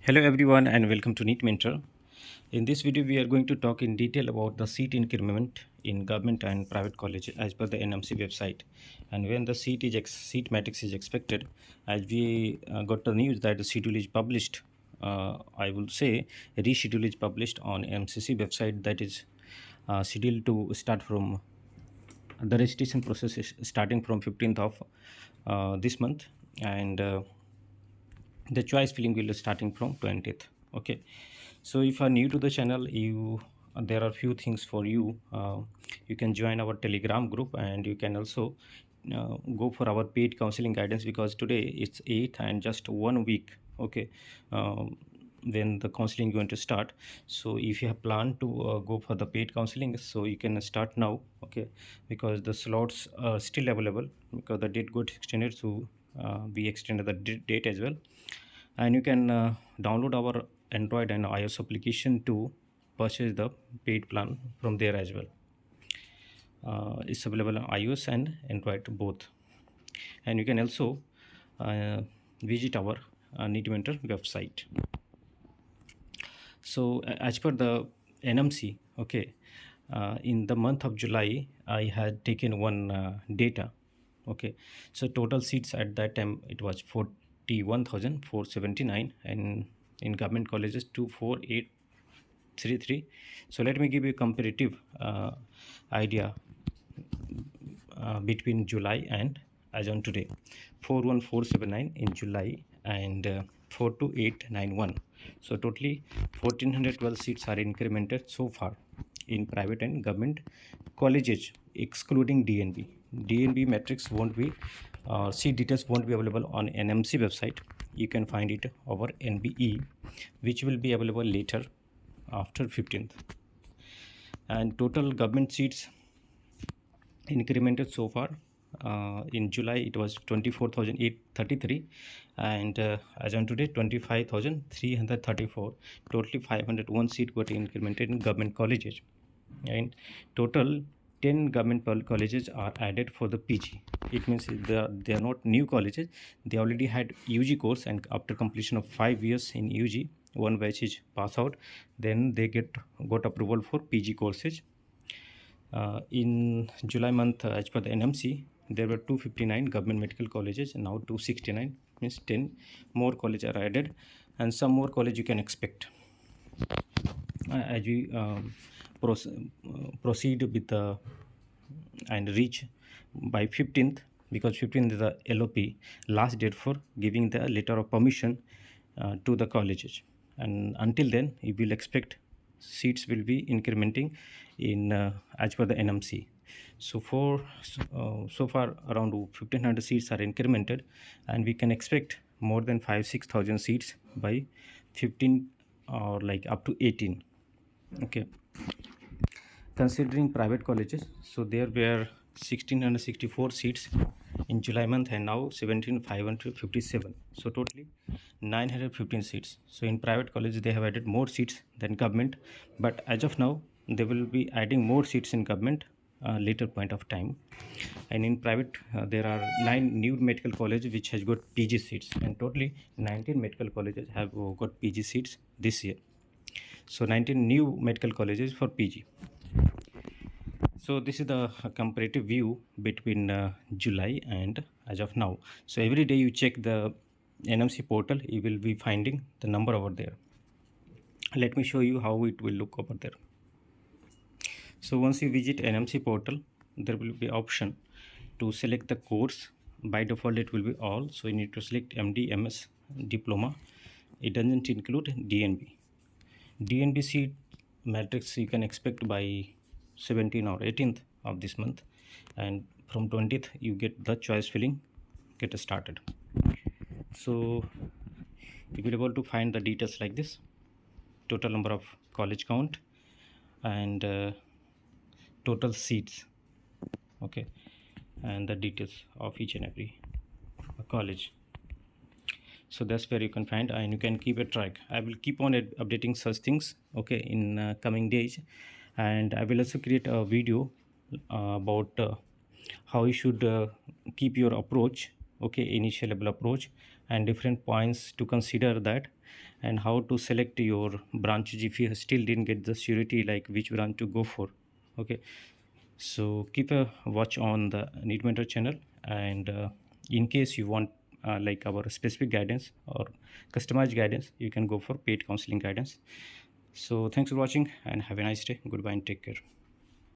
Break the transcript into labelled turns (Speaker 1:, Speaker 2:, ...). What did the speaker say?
Speaker 1: Hello everyone and welcome to NEET Mentor. In this video we are going to talk in detail about the seat increment in government and private college as per the NMC website, and when the seat matrix is expected. As we got the news that the schedule is published, I will say reschedule is published on MCC website, that is scheduled to start from the registration process is starting from 15th of this month, and the choice filling will be starting from 20th. Okay, so if you are new to the channel, there are few things for you. You can join our Telegram group, and you can also go for our paid counseling guidance, because today it's 8th and just 1 week. Okay, when the counseling going to start. So if you have planned to go for the paid counseling, so you can start now. Okay, because the slots are still available, because the date got extended, so we extended the date as well. And you can download our Android and iOS application to purchase the paid plan from there as well. It's available on iOS and Android both. And you can also visit our NEET Mentor website. So as per the NMC, okay, in the month of July I had taken one data. Okay, so total seats at that time it was 41,479, and in government colleges 24833. So let me give you a comparative idea between July and as on today. 41479 in July and 42891. So totally 1412 seats are incremented so far in private and government colleges, excluding DNB. DNB metrics won't be, seat details won't be available on NMC website. You can find it over NBE, which will be available later after 15th. And total government seats incremented so far in July it was 24,833, and as on today 25,334. Totally 501 seat got incremented in government colleges, and total 10 government colleges are added for the PG. It means they are not new colleges, they already had UG course, and after completion of 5 years in UG, one batch is pass out, then they got approval for PG courses. In July month, as per the NMC, there were 259 government medical colleges, and now 269, means 10 more colleges are added, and some more college you can expect as we proceed with the and reach by 15th, because 15th is the LOP, last date for giving the letter of permission to the colleges, and until then you will expect seats will be incrementing in as per the NMC. So so far around 1500 seats are incremented, and we can expect more than 5-6,000 seats by 15 or like up to 18. Okay, considering private colleges, so there were 1664 seats in July month, and now 17,557. So totally 915 seats. So in private colleges they have added more seats than government, but as of now they will be adding more seats in government later point of time. And in private there are 9 new medical colleges which has got PG seats, and totally 19 medical colleges have got PG seats this year. So 19 new medical colleges for PG. So this is the comparative view between July and as of now. So every day you check the NMC portal, you will be finding the number over there. Let me show you how it will look over there. So once you visit NMC portal, there will be option to select the course. By default it will be all, so you need to select MD, MS, diploma. It doesn't include DNB. DNB seat matrix you can expect by 17th or 18th of this month, and from 20th you get the choice filling get started. So you will be able to find the details like this: total number of college count and total seats, okay, and the details of each and every college. So that's where you can find, and you can keep a track. I will keep on updating such things, okay, in coming days, and I will also create a video about how you should keep your approach, okay, initial level approach, and different points to consider that, and how to select your branches if you still didn't get the surety like which branch to go for. Okay, so keep a watch on the NEET Mentor channel, and in case you want like our specific guidance or customized guidance, you can go for paid counseling guidance. So thanks for watching and have a nice day. Goodbye and take care.